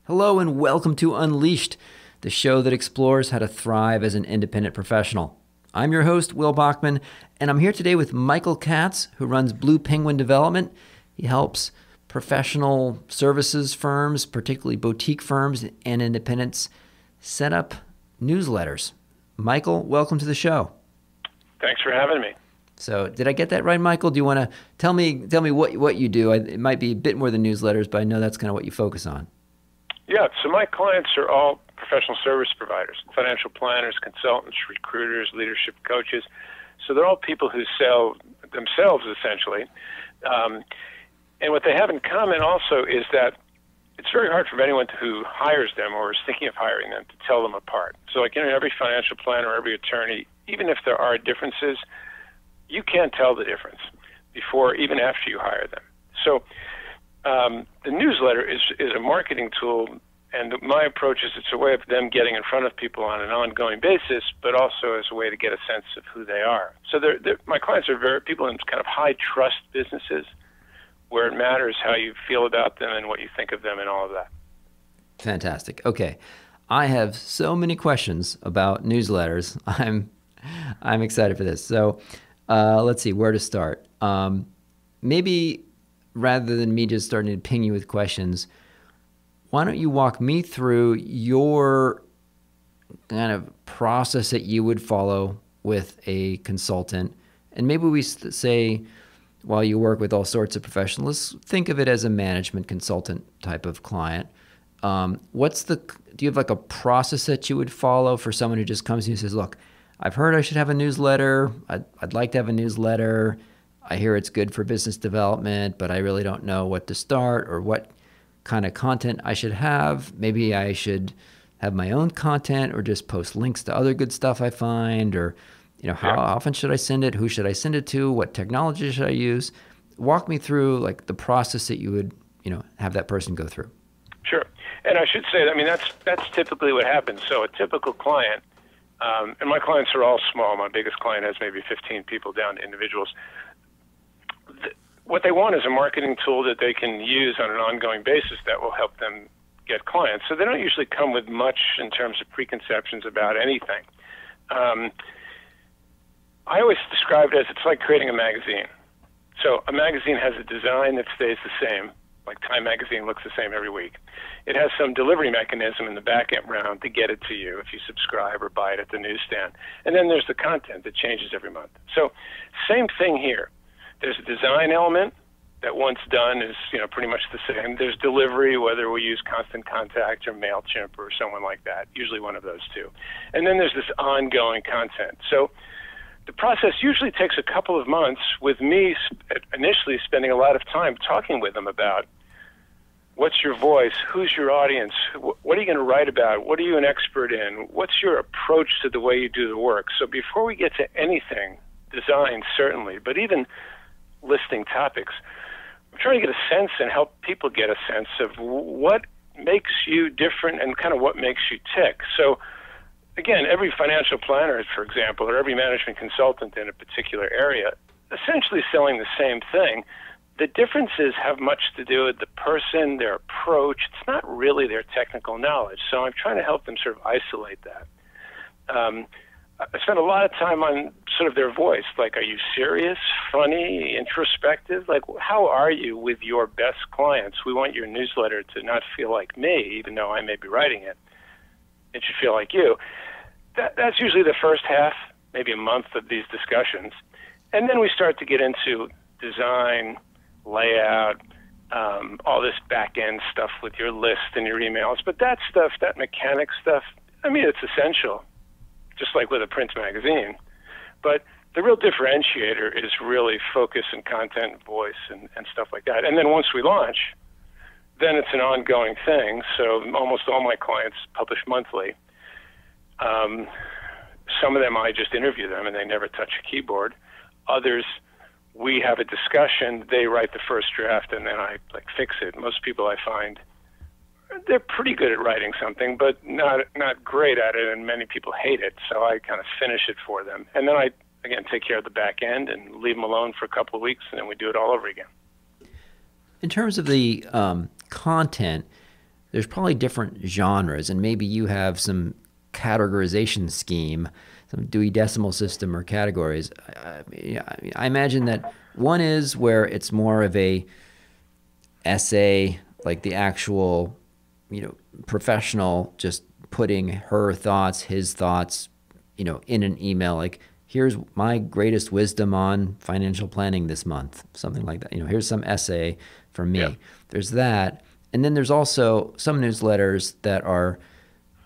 Hello and welcome to Unleashed, the show that explores how to thrive as an independent professional. I'm your host, Will Bachman, and I'm here today with Michael Katz, who runs Blue Penguin Development. He helps professional services firms, particularly boutique firms and independents, set up newsletters. Michael, welcome to the show. Thanks for having me. So, did I get that right, Michael? Do you want to tell me what you do? It might be a bit more than newsletters, but I know that's kind of what you focus on. Yeah, so my clients are all professional service providers, financial planners, consultants, recruiters, leadership coaches. So they're all people who sell themselves, essentially. And what they have in common also is that it's very hard for anyone who hires them or is thinking of hiring them to tell them apart. So like, every financial planner, every attorney, even if there are differences, you can't tell the difference before, even after you hire them. So the newsletter is a marketing tool, and my approach is it's a way of them getting in front of people on an ongoing basis, but also as a way to get a sense of who they are. So my clients are people in kind of high trust businesses where it matters how you feel about them and what you think of them and all of that. Fantastic. Okay. I have so many questions about newsletters. I'm excited for this. So let's see where to start. Maybe rather than me just starting to ping you with questions, why don't you walk me through your kind of process that you would follow with a consultant? And maybe we say, while you work with all sorts of professionals, think of it as a management consultant type of client. Do you have like a process that you would follow for someone who just comes to you and says, look, I've heard I should have a newsletter. I'd like to have a newsletter. I hear it's good for business development, but I really don't know what to start or what kind of content I should have. Maybe I should have my own content or just post links to other good stuff I find, or how often should I send it? Who should I send it to? What technology should I use? Walk me through like the process that you would, have that person go through. Sure. And I should say, that's typically what happens. So a typical client, and my clients are all small. My biggest client has maybe 15 people down to individuals. What they want is a marketing tool that they can use on an ongoing basis that will help them get clients. So they don't usually come with much in terms of preconceptions about anything. I always describe it as it's like creating a magazine. So a magazine has a design that stays the same, like Time magazine looks the same every week. It has some delivery mechanism in the back end round to get it to you if you subscribe or buy it at the newsstand. And then there's the content that changes every month. So same thing here. There's a design element that once done is pretty much the same. There's delivery, whether we use Constant Contact or MailChimp or someone like that, usually one of those two. And then there's this ongoing content. So the process usually takes a couple of months, with me initially spending a lot of time talking with them about what's your voice, who's your audience, what are you going to write about, what are you an expert in, what's your approach to the way you do the work. So before we get to anything, design certainly, but even listing topics, I'm trying to get a sense and help people get a sense of what makes you different and kind of what makes you tick. So again, every financial planner, for example, or every management consultant in a particular area, essentially selling the same thing. The differences have much to do with the person, their approach. It's not really their technical knowledge. So I'm trying to help them sort of isolate that. I spend a lot of time on sort of their voice. Like, are you serious, funny, introspective? Like, how are you with your best clients? We want your newsletter to not feel like me, even though I may be writing it. It should feel like you. That's usually the first half, maybe a month of these discussions. And then we start to get into design, layout, all this back-end stuff with your list and your emails. But that stuff, that mechanic stuff, it's essential, just like with a print magazine. But the real differentiator is really focus and content and voice and stuff like that. And then once we launch, then it's an ongoing thing. So almost all my clients publish monthly. Some of them I just interview them and they never touch a keyboard. Others, we have a discussion, they write the first draft, and then I fix it. Most people I find, they're pretty good at writing something, but not great at it, and many people hate it, so I kind of finish it for them. And then I, again, take care of the back end and leave them alone for a couple of weeks, and then we do it all over again. In terms of the content, there's probably different genres, and maybe you have some categorization scheme, some Dewey Decimal System or categories. I imagine that one is where it's more of a essay, like the actual, professional just putting her thoughts, his thoughts, in an email, like, here's my greatest wisdom on financial planning this month, something like that. Here's some essay from me. Yeah. There's that. And then there's also some newsletters that are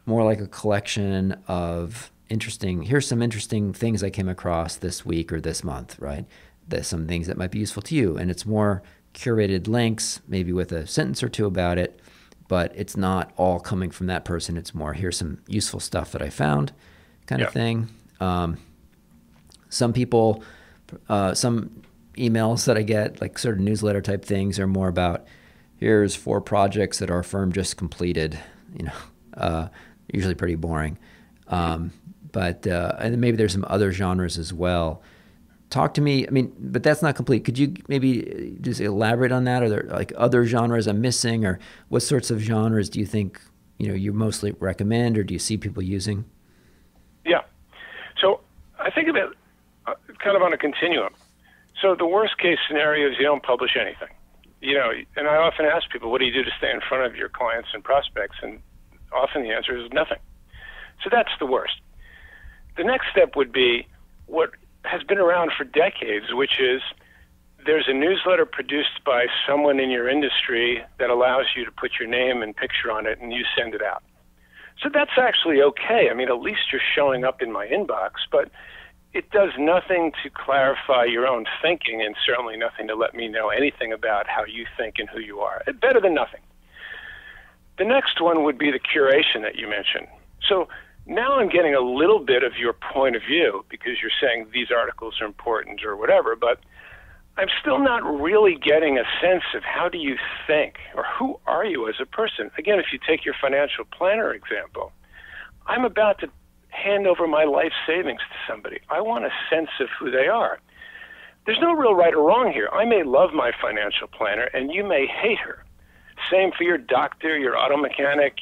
more like a collection of here's some interesting things I came across this week or this month, right? There's some things that might be useful to you. And it's more curated links, maybe with a sentence or two about it, but it's not all coming from that person. It's more, here's some useful stuff that I found kind of thing. Some people, some emails that I get, like sort of newsletter type things, are more about, here's 4 projects that our firm just completed, usually pretty boring. But and maybe there's some other genres as well. Talk to me, but that's not complete. Could you maybe just elaborate on that? Are there like other genres I'm missing, or what sorts of genres do you think, you mostly recommend, or do you see people using? Yeah. So I think of it kind of on a continuum. So the worst case scenario is you don't publish anything. And I often ask people, what do you do to stay in front of your clients and prospects? And often the answer is nothing. So that's the worst. The next step would be what has been around for decades, which is there's a newsletter produced by someone in your industry that allows you to put your name and picture on it, and you send it out. So that's actually okay. At least you're showing up in my inbox, but it does nothing to clarify your own thinking, and certainly nothing to let me know anything about how you think and who you are. Better than nothing. The next one would be the curation that you mentioned. So now I'm getting a little bit of your point of view because you're saying these articles are important or whatever, but I'm still not really getting a sense of how do you think, or who are you as a person? Again, if you take your financial planner example, I'm about to hand over my life savings to somebody. I want a sense of who they are. There's no real right or wrong here. I may love my financial planner, and you may hate her. Same for your doctor, your auto mechanic,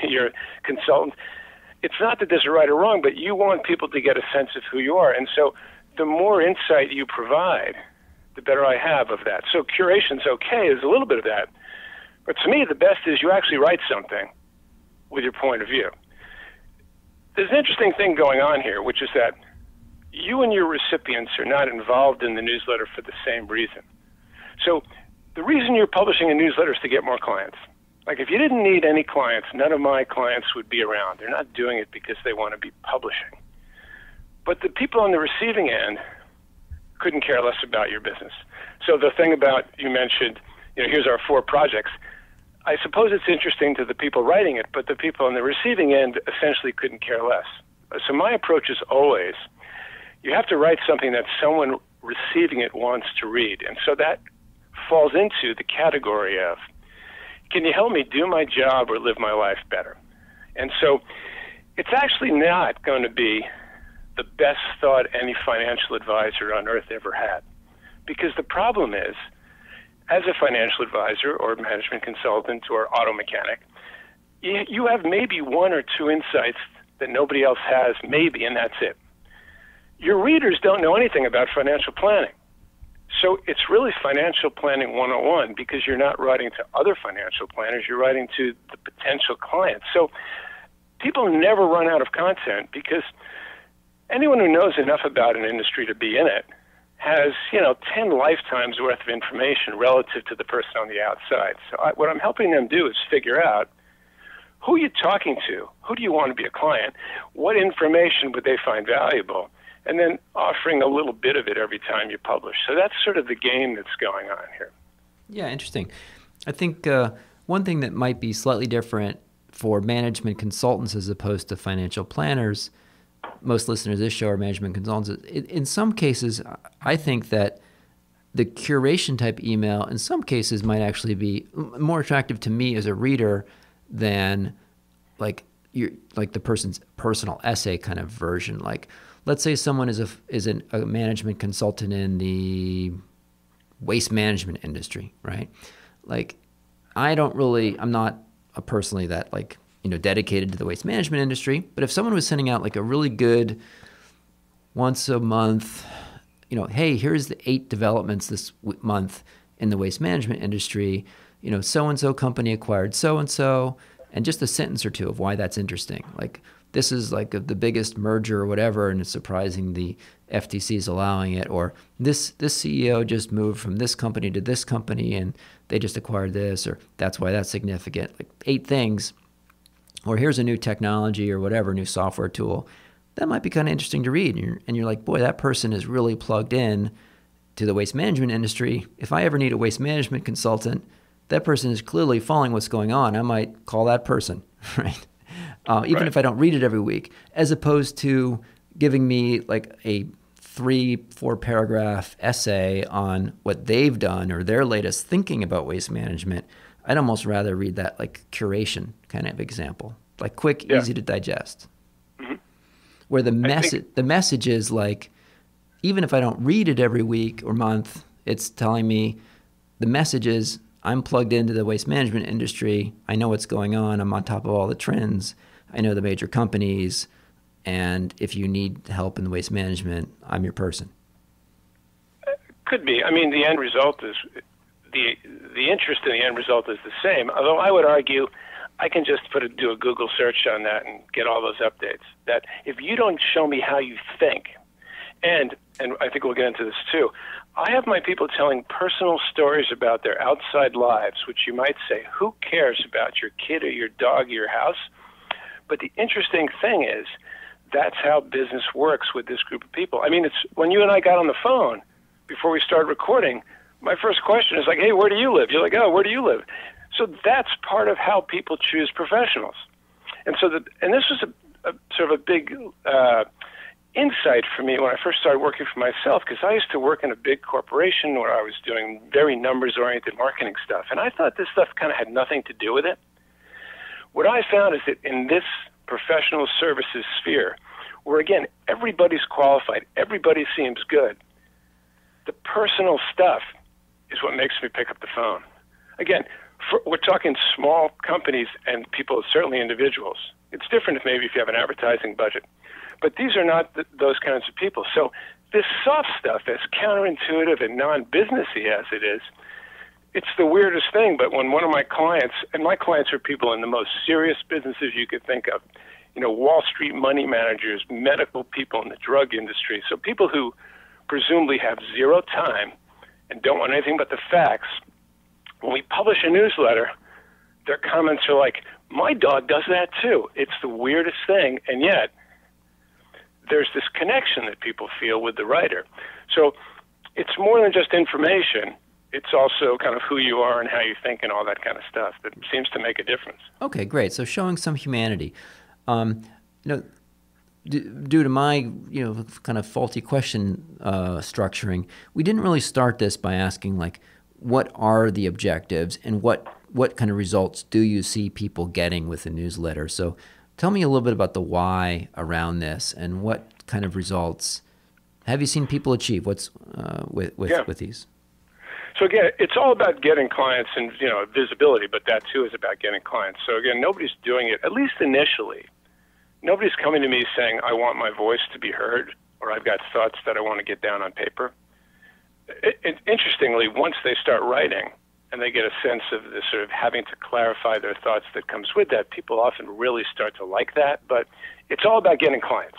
your consultant. It's not that there's a right or wrong, but you want people to get a sense of who you are. And so the more insight you provide, the better I have of that. So curation's okay, there's a little bit of that. But to me, the best is you actually write something with your point of view. There's an interesting thing going on here, which is that you and your recipients are not involved in the newsletter for the same reason. So the reason you're publishing a newsletter is to get more clients. Like, if you didn't need any clients, none of my clients would be around. They're not doing it because they want to be publishing. But the people on the receiving end couldn't care less about your business. So the thing about, you mentioned, here's our 4 projects. I suppose it's interesting to the people writing it, but the people on the receiving end essentially couldn't care less. So my approach is always, you have to write something that someone receiving it wants to read. And so that falls into the category of, can you help me do my job or live my life better? And so it's actually not going to be the best thought any financial advisor on earth ever had. Because the problem is, as a financial advisor or management consultant or auto mechanic, you have maybe 1 or 2 insights that nobody else has, maybe, and that's it. Your readers don't know anything about financial planning. So it's really financial planning 101 because you're not writing to other financial planners, you're writing to the potential clients. So people never run out of content because anyone who knows enough about an industry to be in it has, 10 lifetimes worth of information relative to the person on the outside. So what I'm helping them do is figure out who you're talking to, who do you want to be a client, what information would they find valuable, and then offering a little bit of it every time you publish. So that's sort of the game that's going on here. Yeah, interesting. I think one thing that might be slightly different for management consultants as opposed to financial planners, most listeners of this show are management consultants. In some cases, I think that the curation type email in some cases might actually be more attractive to me as a reader than like the person's personal essay kind of version. Like, let's say someone is a management consultant in the waste management industry, right? Like, I'm not personally that dedicated to the waste management industry. But if someone was sending out like a really good once a month, hey, here's the 8 developments this month in the waste management industry, so-and-so company acquired so-and-so, and just a sentence or two of why that's interesting. Like, this is like the biggest merger or whatever, and it's surprising the FTC is allowing it, or this CEO just moved from this company to this company and they just acquired this, or that's why that's significant. Like 8 things, or here's a new technology or whatever, new software tool. That might be kind of interesting to read. And you're like, boy, that person is really plugged in to the waste management industry. If I ever need a waste management consultant, that person is clearly following what's going on. I might call that person, right? Even if I don't read it every week, as opposed to giving me like a 3-4 paragraph essay on what they've done or their latest thinking about waste management. I'd almost rather read that like curation kind of example, like quick, easy to digest. Where the message is like, even if I don't read it every week or month, it's telling me the message is I'm plugged into the waste management industry. I know what's going on. I'm on top of all the trends. I know the major companies. And if you need help in the waste management, I'm your person. Could be. I mean, the end result is the interest in the end result is the same. Although I would argue, I can just do a Google search on that and get all those updates. That if you don't show me how you think, and I think we'll get into this too, I have my people telling personal stories about their outside lives, which you might say, who cares about your kid or your dog or your house? But the interesting thing is, that's how business works with this group of people. I mean, it's when you and I got on the phone before we started recording, my first question is like, hey, where do you live? You're like, oh, where do you live? So that's part of how people choose professionals. And so and this was a sort of a big insight for me when I first started working for myself, because I used to work in a big corporation where I was doing very numbers-oriented marketing stuff. And I thought this stuff kind of had nothing to do with it. What I found is that in this professional services sphere, where, again, everybody's qualified, everybody seems good, the personal stuff is what makes me pick up the phone. Again, we're talking small companies and people, certainly individuals. It's different if you have an advertising budget. But these are not those kinds of people. So this soft stuff, as counterintuitive and non-businessy as it is, it's the weirdest thing. But when one of my clients, and my clients are people in the most serious businesses you could think of, Wall Street money managers, medical people in the drug industry, so people who presumably have zero time and don't want anything but the facts. When we publish a newsletter, their comments are like, my dog does that too. It's the weirdest thing, and yet there's this connection that people feel with the writer. So it's more than just information. It's also kind of who you are and how you think and all that kind of stuff that seems to make a difference. Okay, great. So showing some humanity. Due to my kind of faulty question structuring, we didn't really start this by asking like, what are the objectives and what kind of results do you see people getting with the newsletter? So tell me a little bit about the why around this and what kind of results have you seen people achieve? What's with these? So again, it's all about getting clients and visibility, but that too is about getting clients. So again, nobody's doing it, at least initially. Nobody's coming to me saying, I want my voice to be heard, or I've got thoughts that I want to get down on paper. Interestingly, once they start writing and they get a sense of the sort of having to clarify their thoughts that comes with that, people often really start to like that. But it's all about getting clients.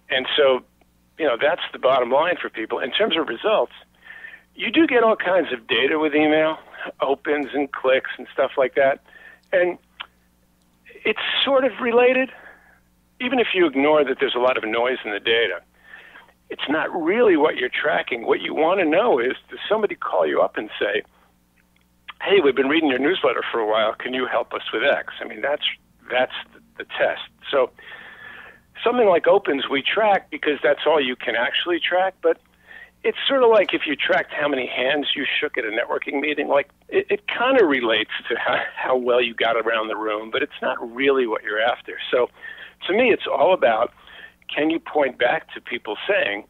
And so, that's the bottom line for people. In terms of results, you do get all kinds of data with email, opens and clicks and stuff like that. And it's sort of related, even if you ignore that there's a lot of noise in the data. It's not really what you're tracking. What you want to know is, does somebody call you up and say, hey, we've been reading your newsletter for a while. Can you help us with X? I mean, that's the test. So something like opens we track because that's all you can actually track. But it's sort of like if you tracked how many hands you shook at a networking meeting. Like it kind of relates to how well you got around the room, but it's not really what you're after. So to me, it's all about, can you point back to people saying,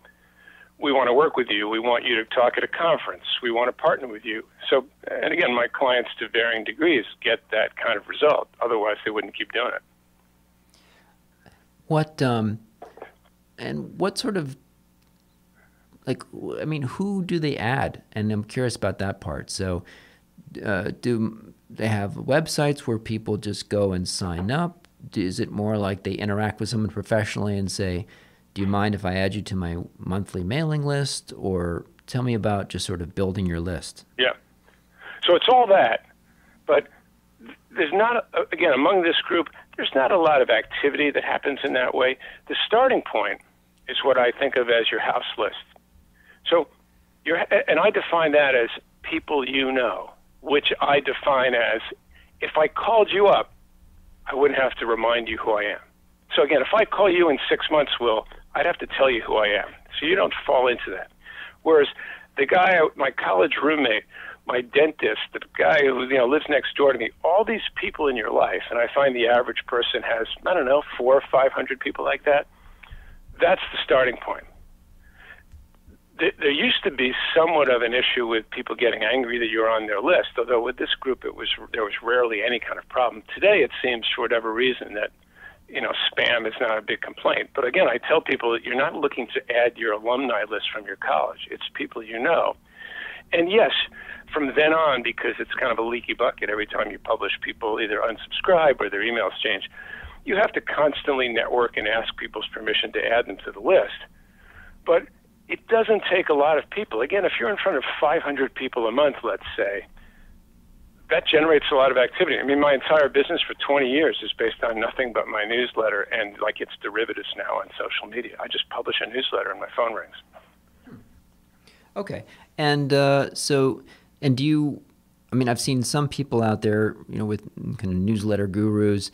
we want to work with you. We want you to talk at a conference. We want to partner with you. So, and again, my clients to varying degrees get that kind of result. Otherwise, they wouldn't keep doing it. And what sort of, like, I mean, who do they add? And I'm curious about that part. So do they have websites where people just go and sign up? Is it more like they interact with someone professionally and say, do you mind if I add you to my monthly mailing list? Or tell me about just sort of building your list. Yeah. So it's all that. But there's not, again, among this group, there's not a lot of activity that happens in that way. The starting point is what I think of as your house list. So, and I define that as people you know, which I define as if I called you up, I wouldn't have to remind you who I am. So again, if I call you in 6 months, Will, I'd have to tell you who I am. So you don't fall into that. Whereas the guy, my college roommate, my dentist, the guy who lives next door to me, all these people in your life, and I find the average person has, 400 or 500 people like that. That's the starting point. There used to be somewhat of an issue with people getting angry that you're on their list, although with this group there was rarely any kind of problem. Today it seems, for whatever reason, that spam is not a big complaint. But again, I tell people that you're not looking to add your alumni list from your college. It's people you know. And yes, from then on, because it's kind of a leaky bucket, every time you publish, people either unsubscribe or their emails change. You have to constantly network and ask people's permission to add them to the list. But it doesn't take a lot of people. Again, if you're in front of 500 people a month, let's say, that generates a lot of activity. I mean, my entire business for 20 years is based on nothing but my newsletter and like its derivatives now on social media. I just publish a newsletter and my phone rings. Okay. And do you, I mean, I've seen some people out there, with kind of newsletter gurus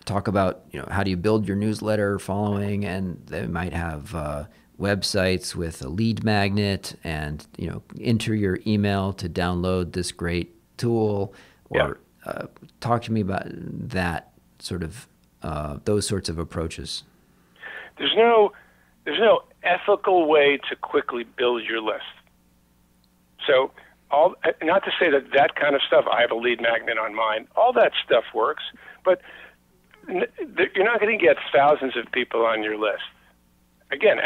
talk about, how do you build your newsletter following, and they might have websites with a lead magnet and, enter your email to download this great tool, or talk to me about that sort of, those sorts of approaches. There's no ethical way to quickly build your list. So not to say that kind of stuff, I have a lead magnet on mine, all that stuff works, but you're not going to get thousands of people on your list. Again,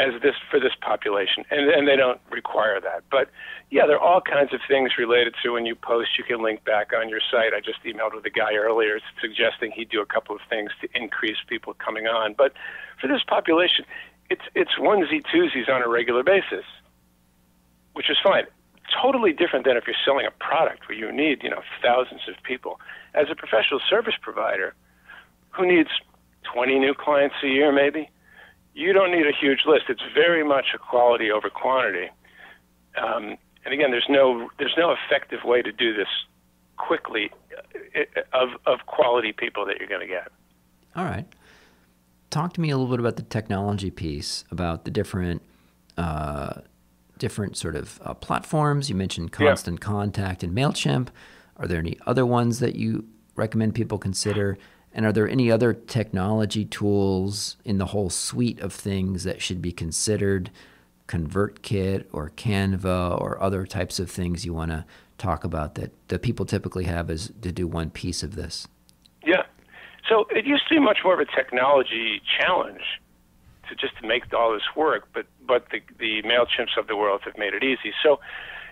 for this population, and they don't require that. But yeah, there are all kinds of things related to when you post, you can link back on your site. I just emailed with a guy earlier suggesting he'd do a couple of things to increase people coming on. But for this population, it's onesie twosies on a regular basis, which is fine. Totally different than if you're selling a product where you need, thousands of people. As a professional service provider who needs 20 new clients a year maybe, you don't need a huge list. It's very much a quality over quantity. And again, there's no effective way to do this quickly of quality people that you're going to get. All right. Talk to me a little bit about the technology piece, about the different sort of platforms. You mentioned Constant Contact and MailChimp. Are there any other ones that you recommend people consider? And are there any other technology tools in the whole suite of things that should be considered, ConvertKit or Canva or other types of things you want to talk about that people typically have as to do one piece of this? Yeah. So it used to be much more of a technology challenge to make all this work, but the MailChimps of the world have made it easy. So,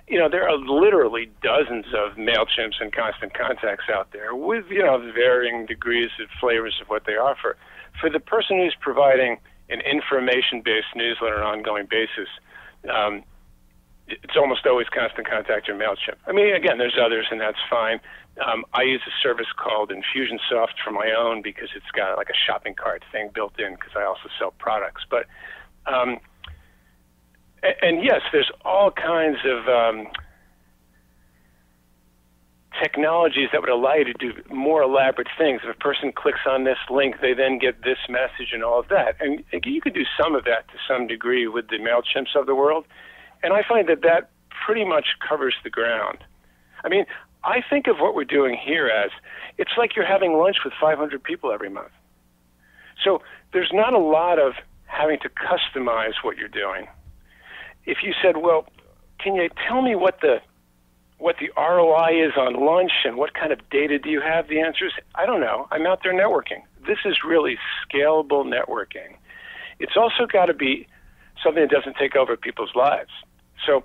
there are literally dozens of MailChimps and Constant Contacts out there with, varying degrees of flavors of what they offer. For the person who's providing an information-based newsletter on an ongoing basis, it's almost always Constant Contact or MailChimp. I mean, again, there's others, and that's fine. I use a service called Infusionsoft for my own because it's got like a shopping cart thing built in because I also sell products. But and yes, there's all kinds of technologies that would allow you to do more elaborate things. If a person clicks on this link, they then get this message and all of that. And you can do some of that to some degree with the MailChimps of the world. And I find that pretty much covers the ground. I mean, I think of what we're doing here as it's like you're having lunch with 500 people every month. So there's not a lot of having to customize what you're doing. if you said, well, can you tell me what the ROI is on lunch and what kind of data do you have? The answer is, I don't know. I'm out there networking. This is really scalable networking. It's also got to be something that doesn't take over people's lives. So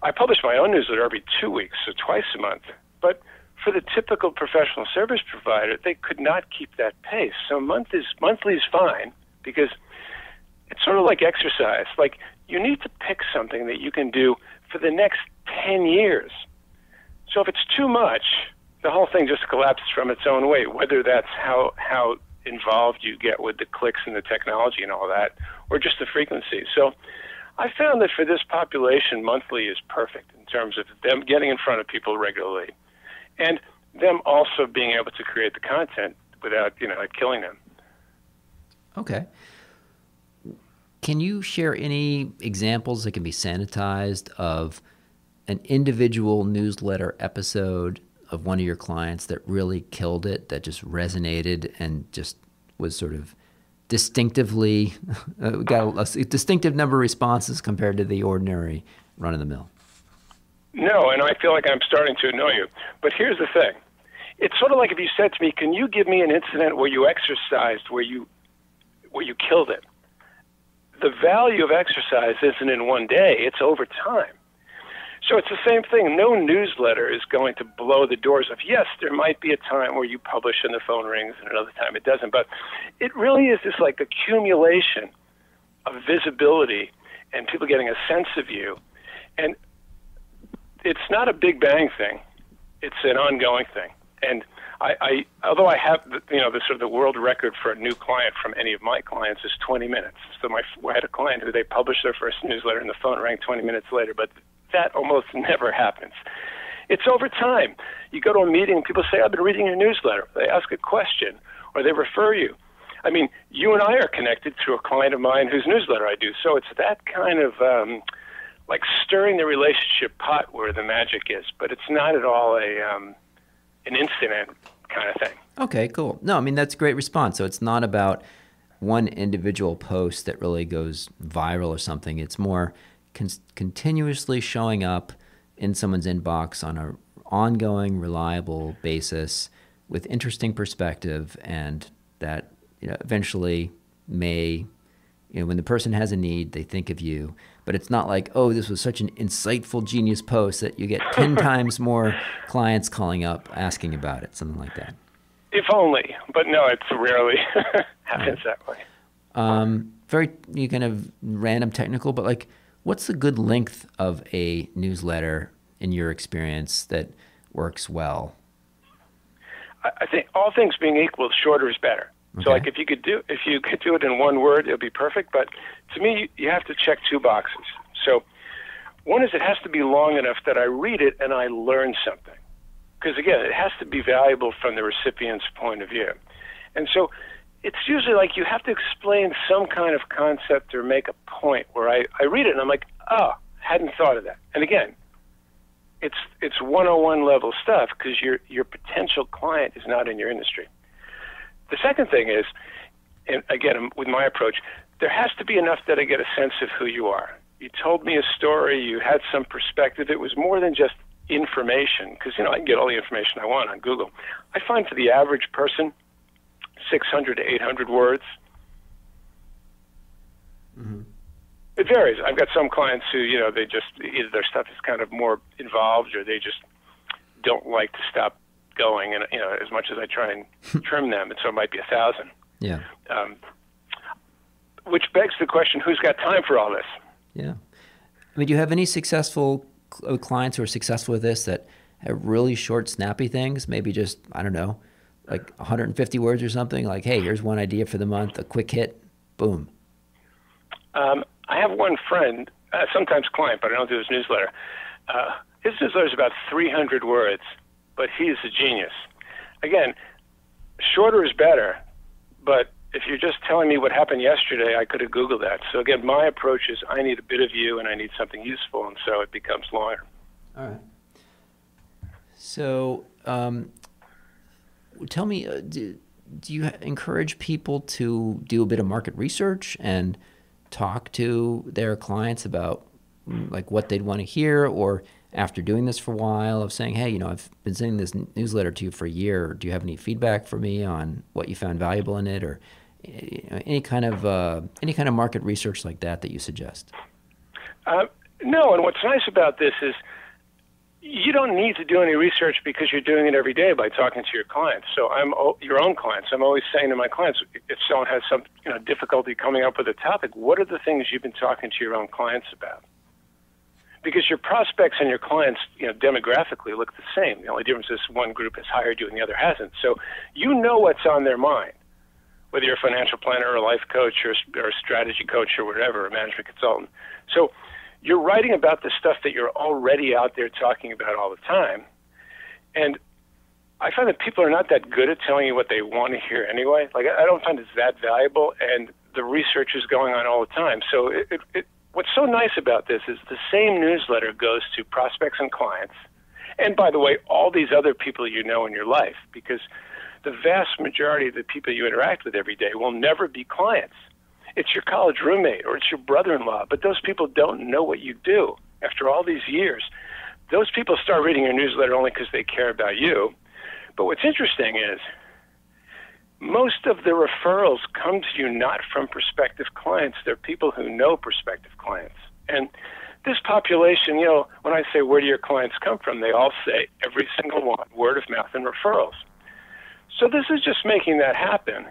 I publish my own newsletter every 2 weeks, so twice a month. But for the typical professional service provider, they could not keep that pace. So monthly is fine because it's sort of like exercise. Like, you need to pick something that you can do for the next 10 years. So if it's too much, the whole thing just collapses from its own weight, whether that's how involved you get with the clicks and the technology and all that, or just the frequency. So I found that for this population, monthly is perfect in terms of them getting in front of people regularly and them also being able to create the content without, killing them. Okay. Can you share any examples that can be sanitized of an individual newsletter episode of one of your clients that really killed it, that just resonated and just was sort of distinctively, got a distinctive number of responses compared to the ordinary run-of-the-mill? No, and I feel like I'm starting to annoy you. But here's the thing. It's sort of like if you said to me, can you give me an incident where you exercised, where you killed it? The value of exercise isn't in one day, it's over time. So it's the same thing. No newsletter is going to blow the doors off. Yes, there might be a time where you publish and the phone rings and another time it doesn't, but it really is this like accumulation of visibility and people getting a sense of you. And it's not a big bang thing. It's an ongoing thing. And I although I have, the sort of the world record for a new client from any of my clients is 20 minutes. So I had a client who they published their first newsletter and the phone rang 20 minutes later, but that almost never happens. It's over time. You go to a meeting and people say, I've been reading your newsletter. They ask a question or they refer you. I mean, you and I are connected through a client of mine whose newsletter I do. So it's that kind of like stirring the relationship pot where the magic is, but it's not at all an incident kind of thing. Okay, cool. No, I mean, that's a great response. So it's not about one individual post that really goes viral or something. It's more continuously showing up in someone's inbox on an ongoing, reliable basis with interesting perspective, and that eventually may, when the person has a need, they think of you. But it's not like, oh, this was such an insightful, genius post that you get 10 times more clients calling up asking about it, something like that. If only, but no, it's rarely happens that way. Very kind of random technical, but like, what's the good length of a newsletter in your experience that works well? I think all things being equal, shorter is better. Okay. So like if you could do it in one word, it would be perfect. But to me, you have to check two boxes. So one is it has to be long enough that I read it and I learn something. Because again, it has to be valuable from the recipient's point of view. And so it's usually like you have to explain some kind of concept or make a point where I read it and I'm like, oh, hadn't thought of that. And again, it's 101 level stuff because your potential client is not in your industry. The second thing is, and again, with my approach, there has to be enough that I get a sense of who you are. You told me a story, you had some perspective. It was more than just information, because I can get all the information I want on Google. I find for the average person, 600 to 800 words. Mm-hmm. It varies. I've got some clients who, they just, either their stuff is kind of more involved or they just don't like to stop going. And, as much as I try and trim them, and so it might be 1,000. Yeah. Which begs the question, who's got time for all this? Yeah. I mean, do you have any successful clients who are successful with this that have really short, snappy things? Maybe just, I don't know, like 150 words or something? Like, hey, here's one idea for the month, a quick hit, boom. I have one friend, sometimes client, but I don't do his newsletter. His newsletter is about 300 words, but he's a genius. Again, shorter is better, but if you're just telling me what happened yesterday, I could have Googled that. So again, my approach is I need a bit of you and I need something useful, and so it becomes longer. All right. So tell me, do you encourage people to do a bit of market research and talk to their clients about like what they'd want to hear, or after doing this for a while of saying, hey, I've been sending this newsletter to you for a year. Do you have any feedback for me on what you found valuable in it, or any kind of market research like that you suggest? No, and what's nice about this is you don't need to do any research because you're doing it every day by talking to your clients. So your own clients. I'm always saying to my clients, if someone has some difficulty coming up with a topic, what are the things you've been talking to your own clients about? Because your prospects and your clients, demographically look the same. The only difference is one group has hired you and the other hasn't. So you know what's on their mind, whether you're a financial planner or a life coach or a strategy coach or whatever, a management consultant. So you're writing about the stuff that you're already out there talking about all the time. And I find that people are not that good at telling you what they want to hear anyway. Like, I don't find it's that valuable, and the research is going on all the time. So what's so nice about this is the same newsletter goes to prospects and clients. And by the way, all these other people in your life, because the vast majority of the people you interact with every day will never be clients. It's your college roommate or it's your brother-in-law, but those people don't know what you do. After all these years, those people start reading your newsletter only because they care about you. But what's interesting is most of the referrals come to you not from prospective clients. They're people who know prospective clients. And this population, when I say, where do your clients come from, they all say, every single one, word of mouth and referrals. So this is just making that happen.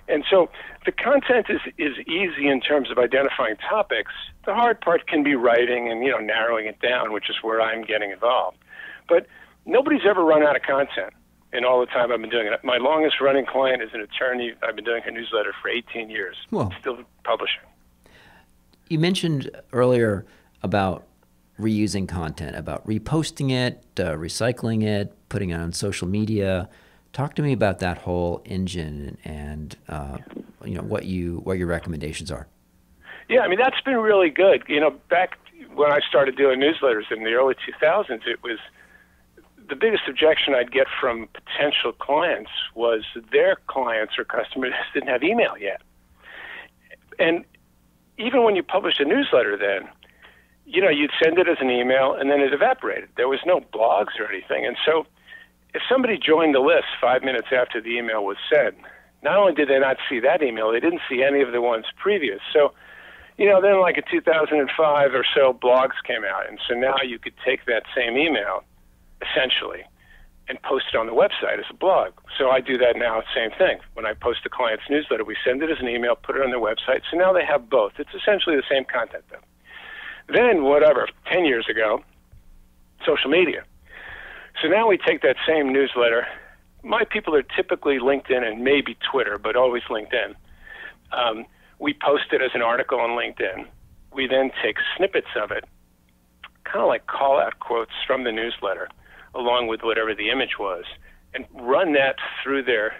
And so the content is easy in terms of identifying topics. The hard part can be writing and, narrowing it down, which is where I'm getting involved. But nobody's ever run out of content in all the time I've been doing it. My longest running client is an attorney. I've been doing her newsletter for 18 years. Well, still publishing. You mentioned earlier about reusing content, about reposting it, recycling it, putting it on social media. Talk to me about that whole engine and what your recommendations are. Yeah, that's been really good. Back when I started doing newsletters in the early 2000s, it was the biggest objection I'd get from potential clients was their clients or customers didn't have email yet. And even when you published a newsletter then, you'd send it as an email and then it evaporated. There was no blogs or anything. And so if somebody joined the list 5 minutes after the email was sent, not only did they not see that email, they didn't see any of the ones previous. So, then like in 2005 or so, blogs came out. And so now you could take that same email, essentially, and post it on the website as a blog. So I do that now, same thing. When I post a client's newsletter, we send it as an email, put it on their website. So now they have both. It's essentially the same content, though. Then, 10 years ago, social media. So now we take that same newsletter. My people are typically LinkedIn and maybe Twitter, but always LinkedIn. We post it as an article on LinkedIn. We then take snippets of it, kind of like call-out quotes from the newsletter, along with whatever the image was, and run that through their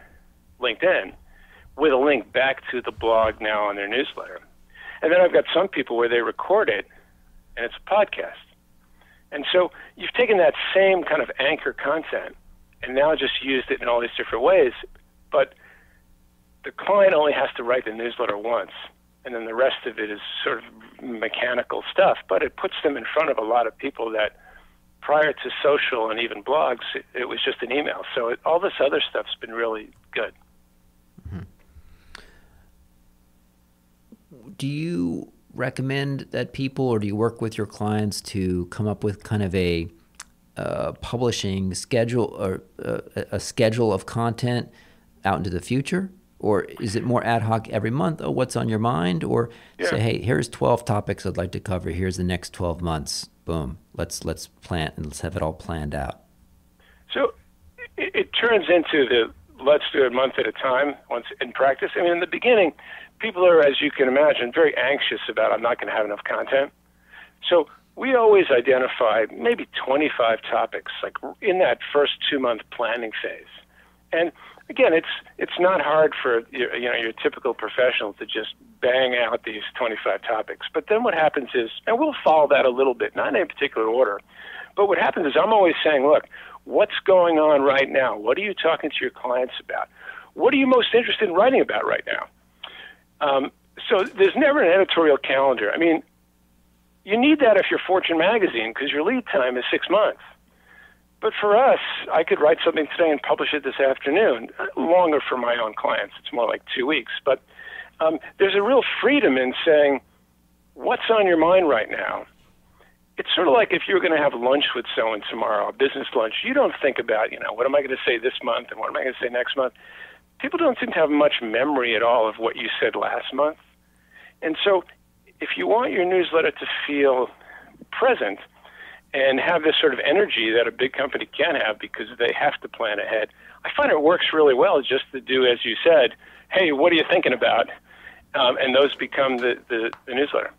LinkedIn with a link back to the blog now on their newsletter. And then I've got some people where they record it, and it's a podcast. And so you've taken that same kind of anchor content and now just used it in all these different ways, but the client only has to write the newsletter once, and then the rest of it is sort of mechanical stuff, but it puts them in front of a lot of people that prior to social and even blogs, it was just an email. So all this other stuff's been really good. Mm-hmm. Do you recommend that people, or do you work with your clients to come up with kind of a publishing schedule or a schedule of content out into the future? Or is it more ad hoc every month? Oh, what's on your mind? Or say, hey, here's 12 topics I'd like to cover. Here's the next 12 months. Boom. Let's plan and let's have it all planned out. So it turns into the let's do it a month at a time once in practice. In the beginning, people are, as you can imagine, very anxious about I'm not going to have enough content. So we always identify maybe 25 topics, like in that first 2-month planning phase. And again, it's not hard for your typical professional to just bang out these 25 topics. But then what happens is, and we'll follow that a little bit, not in any particular order, but what happens is I'm always saying, look, what's going on right now? What are you talking to your clients about? What are you most interested in writing about right now? So there's never an editorial calendar. You need that if you're Fortune magazine because your lead time is 6 months. But for us, I could write something today and publish it this afternoon. Longer for my own clients. It's more like 2 weeks. But there's a real freedom in saying, what's on your mind right now? It's sort of like if you were going to have lunch with someone tomorrow, a business lunch, you don't think about, what am I going to say this month and what am I going to say next month? People don't seem to have much memory at all of what you said last month. And so if you want your newsletter to feel present and have this sort of energy that a big company can have because they have to plan ahead, I find it works really well just to do, as you said, hey, what are you thinking about? And those become the newsletter.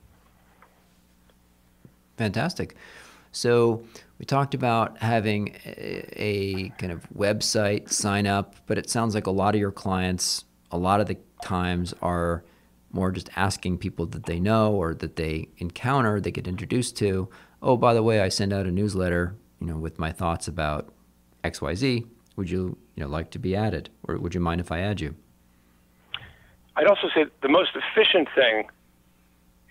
Fantastic. So we talked about having a kind of website sign up, but it sounds like a lot of your clients, a lot of the times, are more just asking people that they know or that they encounter, they get introduced to, oh, by the way, I send out a newsletter, with my thoughts about XYZ. Would you, like to be added? Or would you mind if I add you? I'd also say the most efficient thing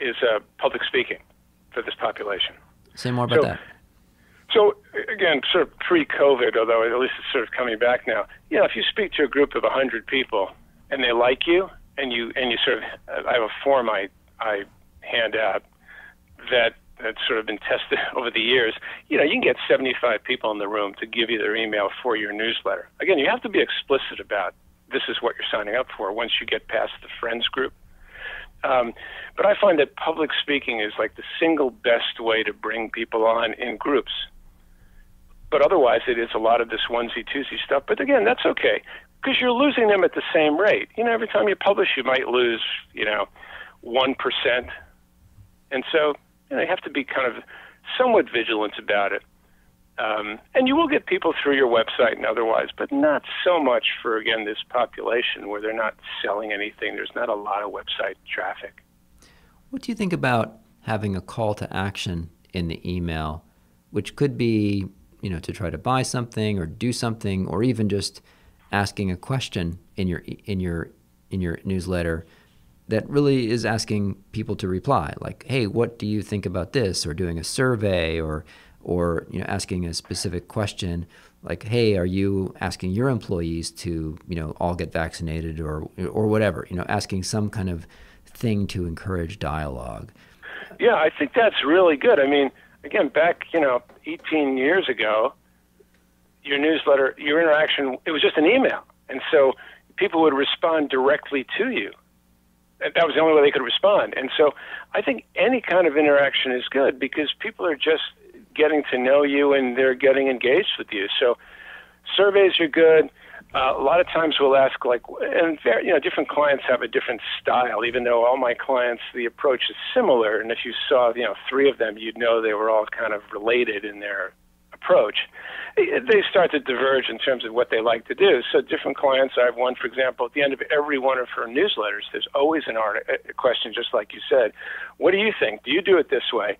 is public speaking for this population. Say more about that. So again, sort of pre-COVID, although at least it's sort of coming back now. If you speak to a group of 100 people and they like you, and you sort of, I have a form I hand out that's sort of been tested over the years. You can get 75 people in the room to give you their email for your newsletter. Again, you have to be explicit about this is what you're signing up for once you get past the friends group. But I find that public speaking is like the single best way to bring people on in groups. But otherwise, it is a lot of this onesie-twosie stuff. But again, that's okay, because you're losing them at the same rate. Every time you publish, you might lose, 1%. And so, you have to be kind of somewhat vigilant about it. And you will get people through your website and otherwise, but not so much for, again, this population where they're not selling anything. There's not a lot of website traffic. What do you think about having a call to action in the email, which could be, to try to buy something or do something, or even just asking a question in your newsletter that really is asking people to reply, like, hey, what do you think about this? Or doing a survey, or asking a specific question like, hey, are you asking your employees to, all get vaccinated or whatever, asking some kind of thing to encourage dialogue. Yeah, I think that's really good. I mean, again, back, 18 years ago, your newsletter, your interaction, it was just an email. And so people would respond directly to you. That was the only way they could respond. And so I think any kind of interaction is good because people are just getting to know you and they're getting engaged with you. So surveys are good. A lot of times we'll ask, different clients have a different style, even though all my clients, the approach is similar. And if you saw, 3 of them, you'd know they were all kind of related in their approach. They start to diverge in terms of what they like to do. So different clients, I have one, for example, at the end of every one of her newsletters, there's always a question, just like you said. What do you think? Do you do it this way?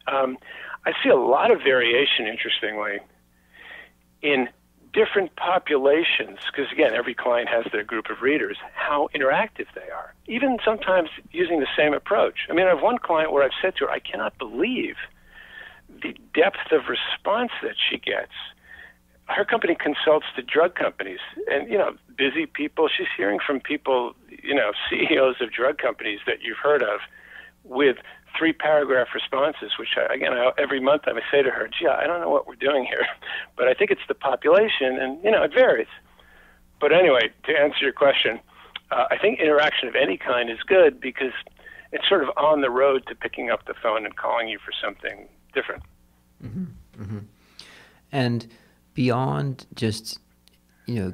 I see a lot of variation, interestingly, in different populations, because, again, every client has their group of readers, how interactive they are, even sometimes using the same approach. I mean, I have one client where I've said to her, I cannot believe the depth of response that she gets. Her company consults to drug companies and, busy people. She's hearing from people, CEOs of drug companies that you've heard of with 3-paragraph responses, which, every month I say to her, gee, I don't know what we're doing here, but I think it's the population, and, it varies. But anyway, to answer your question, I think interaction of any kind is good because it's sort of on the road to picking up the phone and calling you for something different. Mm-hmm. Mm-hmm. And beyond just,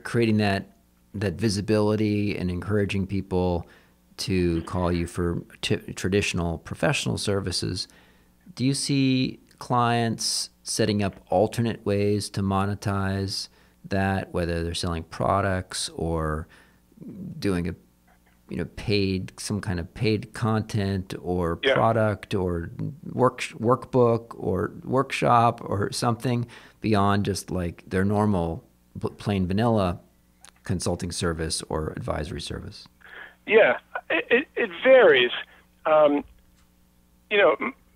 creating that visibility and encouraging people to call you for traditional professional services, do you see clients setting up alternate ways to monetize that, whether they're selling products or doing a some kind of paid content or product or workbook or workshop or something beyond just like their normal plain vanilla consulting service or advisory service? Yeah, it varies.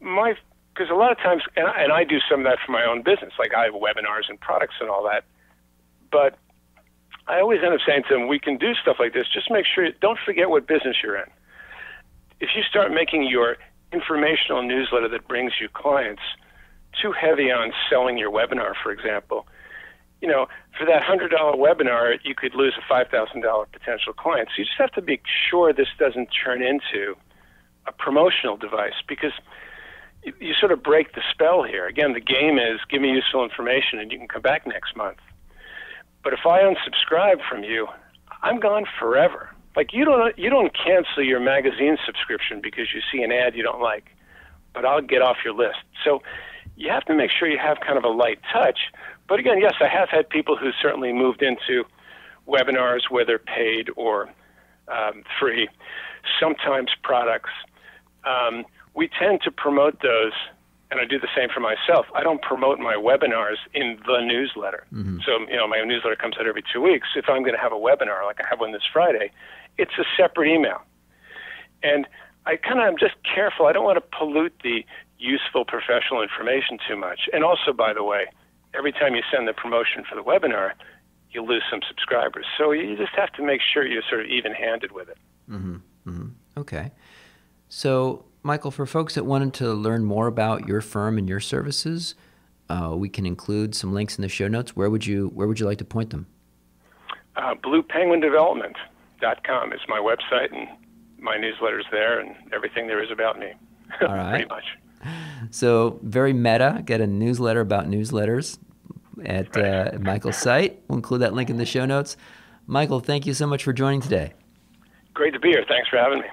My because a lot of times, and I do some of that for my own business, like I have webinars and products and all that, but I always end up saying to them, we can do stuff like this, just make sure, don't forget what business you're in. If you start making your informational newsletter that brings you clients too heavy on selling your webinar, for example, you know, for that $100 webinar, you could lose a $5,000 potential client. So you just have to be sure this doesn't turn into a promotional device, because you sort of break the spell here. Again, the game is give me useful information and you can come back next month. But if I unsubscribe from you, I'm gone forever. Like you don't cancel your magazine subscription because you see an ad you don't like, but I'll get off your list. So you have to make sure you have kind of a light touch. But again, yes, I have had people who certainly moved into webinars, whether paid or free, sometimes products. We tend to promote those, and I do the same for myself. I don't promote my webinars in the newsletter. Mm-hmm. So, you know, my newsletter comes out every 2 weeks. If I'm going to have a webinar, like I have one this Friday, it's a separate email. And I kind of am just careful. I don't want to pollute the useful professional information too much. And also, by the way, every time you send the promotion for the webinar, you lose some subscribers. So you just have to make sure you're sort of even-handed with it. Mm-hmm. Mm-hmm. Okay. So, Michael, for folks that wanted to learn more about your firm and your services, we can include some links in the show notes. Where would you like to point them? BluePenguinDevelopment.com is my website, and my newsletter's there, and everything there is about me. All right. Pretty much. So very meta. Get a newsletter about newsletters at Michael's site. We'll include that link in the show notes. Michael, thank you so much for joining today. Great to be here. Thanks for having me.